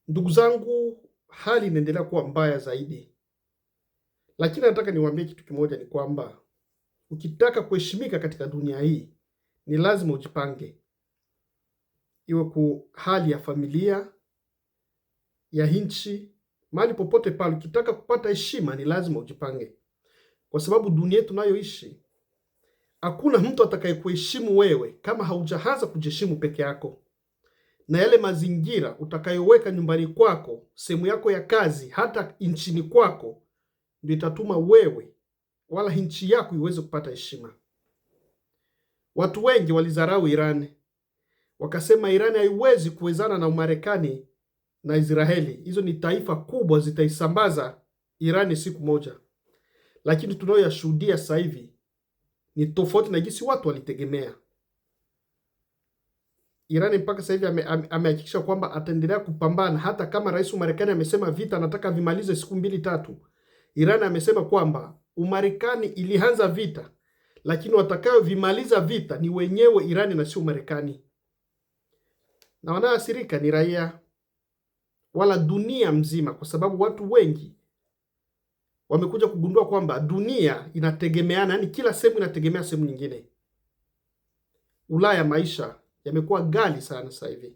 Ndugu zangu, hali inaendelea kuwa mbaya zaidi, lakini nataka niwaambie kitu kimoja, ni kwamba ukitaka kuheshimika katika dunia hii ni lazima ujipange, iwe ku hali ya familia, ya nchi, mahali popote pale. Ukitaka kupata heshima ni lazima ujipange, kwa sababu dunia tunayoishi hakuna mtu atakayekuheshimu wewe kama haujaanza kujiheshimu peke yako, na yale mazingira utakayoweka nyumbani kwako, sehemu yako ya kazi, hata nchini kwako, ndio itatuma wewe wala nchi yako iweze kupata heshima. Watu wengi walidharau Iran, wakasema Iran haiwezi kuwezana na Umarekani na Israeli. Hizo ni taifa kubwa, zitaisambaza Iran siku moja. Lakini tunayoyashuhudia sasa hivi ni tofauti na jinsi watu walitegemea. Iran mpaka sasa hivi amehakikisha kwamba ataendelea kupambana, hata kama rais wa Marekani amesema vita anataka vimalize siku 2-3. Iran amesema kwamba Umarekani ilianza vita, lakini watakayo vimaliza vita ni wenyewe Irani na sio Marekani. Na wanaoathirika ni raia wala dunia mzima, kwa sababu watu wengi wamekuja kugundua kwamba dunia inategemeana, yani kila sehemu inategemea sehemu nyingine. Ulaya maisha yamekuwa ghali sana sasa hivi,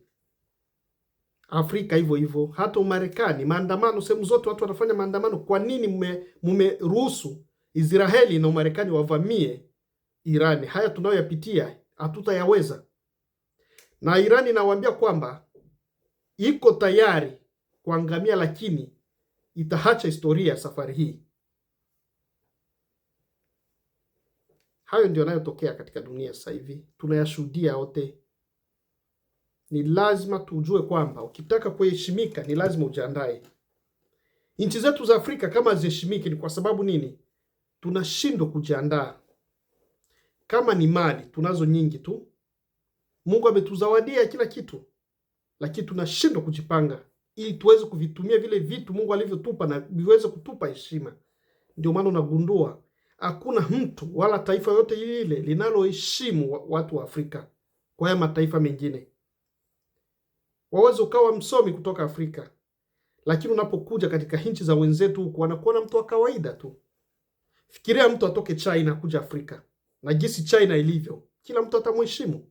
Afrika hivyo hivyo, hata Umarekani maandamano, sehemu zote watu wanafanya maandamano. Kwa nini mmeruhusu Israeli na Umarekani wavamie Irani? Haya tunayoyapitia hatutayaweza. Na Irani inawaambia kwamba iko tayari kuangamia, lakini itaacha historia safari hii. Hayo ndio yanayotokea katika dunia sasa hivi, tunayashuhudia wote. Ni lazima tujue kwamba ukitaka kuheshimika ni lazima ujiandae. Nchi zetu za Afrika kama ziheshimiki ni kwa sababu nini? Tunashindwa kujiandaa. Kama ni mali tunazo nyingi tu, Mungu ametuzawadia kila kitu, lakini tunashindwa kujipanga ili tuweze kuvitumia vile vitu Mungu alivyotupa na viweze kutupa heshima. Ndio maana unagundua hakuna mtu wala taifa yote lile linaloheshimu watu wa Afrika kwa haya mataifa mengine. Waweza ukawa msomi kutoka Afrika, lakini unapokuja katika nchi za wenzetu huko wanakuona mtu wa kawaida tu. Fikiria mtu atoke China kuja Afrika, na jinsi China ilivyo, kila mtu atamheshimu.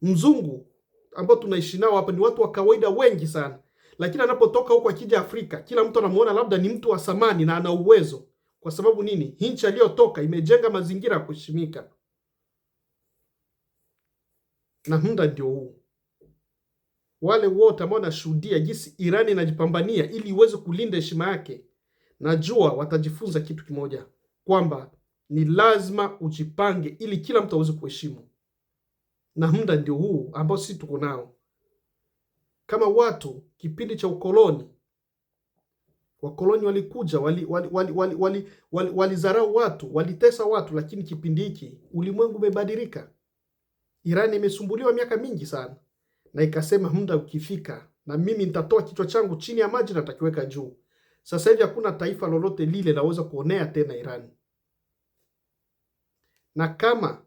Mzungu ambao tunaishi nao hapa ni watu wa kawaida wengi sana, lakini anapotoka huko akija Afrika, kila mtu anamuona labda ni mtu wa samani na ana uwezo. Kwa sababu nini? Nchi aliyotoka imejenga mazingira ya kuheshimika. Na muda ndio huu. Wale wote ambao wanashuhudia jinsi Irani inajipambania ili iweze kulinda heshima yake, najua watajifunza kitu kimoja, kwamba ni lazima ujipange ili kila mtu aweze kuheshimu. Na muda ndio huu ambao sisi tuko nao. Kama watu kipindi cha ukoloni, wakoloni walikuja walizarau watu, walitesa watu, lakini kipindi hiki ulimwengu umebadilika. Irani imesumbuliwa miaka mingi sana, na ikasema muda ukifika na mimi nitatoa kichwa changu chini ya maji na nitakiweka juu. Sasa hivi hakuna taifa lolote lile laweza kuonea tena Irani. Na kama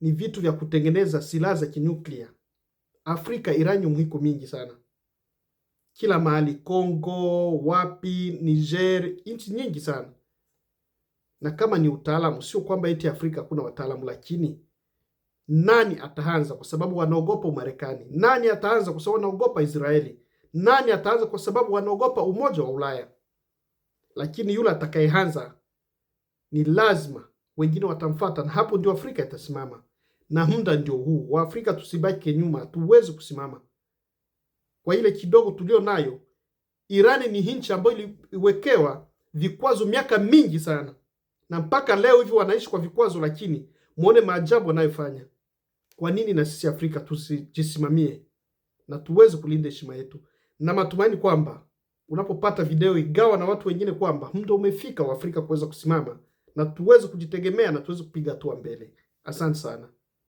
ni vitu vya kutengeneza silaha za kinuklia, Afrika Iranium mwiko mingi sana. Kila mahali, Kongo, wapi, Niger, nchi nyingi sana. Na kama ni utaalamu, sio kwamba eti Afrika kuna wataalamu, lakini nani ataanza kwa sababu wanaogopa Umarekani? Nani ataanza kwa sababu wanaogopa Israeli? Nani ataanza kwa sababu wanaogopa Umoja wa Ulaya? Lakini yule atakayeanza ni lazima wengine watamfuata, na hapo ndio Afrika itasimama. Na muda ndio huu. Waafrika tusibaki nyuma, tuweze kusimama. Kwa ile kidogo tulio nayo, Irani ni nchi ambayo iliwekewa vikwazo miaka mingi sana, na mpaka leo hivi wanaishi kwa vikwazo, lakini muone maajabu wanayofanya. Kwa nini na sisi Afrika tusijisimamie na tuweze kulinda heshima yetu? Na matumaini kwamba unapopata video igawa na watu wengine, kwamba muda umefika wa Afrika kuweza kusimama na tuweze kujitegemea na tuweze kupiga hatua mbele. Asante sana.